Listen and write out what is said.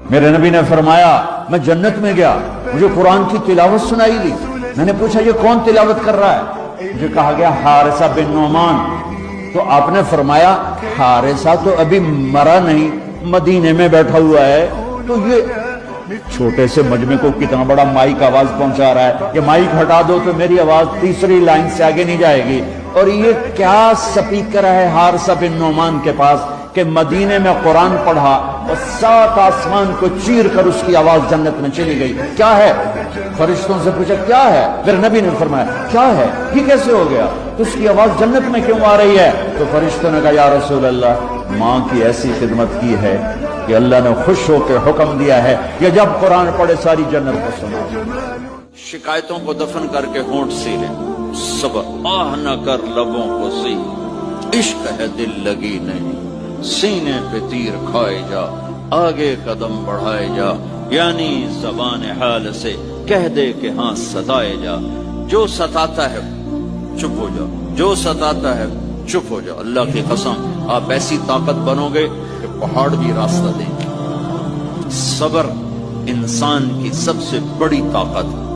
میرے نبی نے فرمایا میں جنت میں گیا، مجھے قرآن کی تلاوت سنائی دی، میں نے پوچھا یہ کون تلاوت کر رہا ہے؟ مجھے کہا گیا حارثہ بن نعمان۔ تو آپ نے فرمایا حارثہ تو ابھی مرا نہیں، مدینے میں بیٹھا ہوا ہے، تو یہ چھوٹے سے مجمع کو کتنا بڑا مائک آواز پہنچا رہا ہے، یہ مائک ہٹا دو تو میری آواز تیسری لائن سے آگے نہیں جائے گی، اور یہ کیا سپیکر ہے حارثہ بن نعمان کے پاس کہ مدینے میں قرآن پڑھا اور 7 آسمان کو چیر کر اس کی آواز جنت میں چلی گئی۔ کیا ہے؟ فرشتوں سے پوچھا کیا ہے؟ پھر نبی نے فرمایا کیا ہے، یہ کیسے ہو گیا، تو اس کی آواز جنت میں کیوں آ رہی ہے؟ تو فرشتوں نے کہا یا رسول اللہ، ماں کی ایسی خدمت کی ہے کہ اللہ نے خوش ہو کے حکم دیا ہے کہ جب قرآن پڑھے ساری جنت کو سنا۔ شکایتوں کو دفن کر کے ہونٹ سی لیں، صبر آہ نہ کر لبوں کو سی، عشق ہے دل لگی نہیں، سینے پہ تیر کھائے جا، آگے قدم بڑھائے جا، یعنی زبان حال سے کہہ دے کہ ہاں ستائے جا، جو ستاتا ہے چپ ہو جا، جو ستاتا ہے چپ ہو جا۔ اللہ کی قسم آپ ایسی طاقت بنو گے کہ پہاڑ بھی راستہ دیں گے۔ صبر انسان کی سب سے بڑی طاقت ہے۔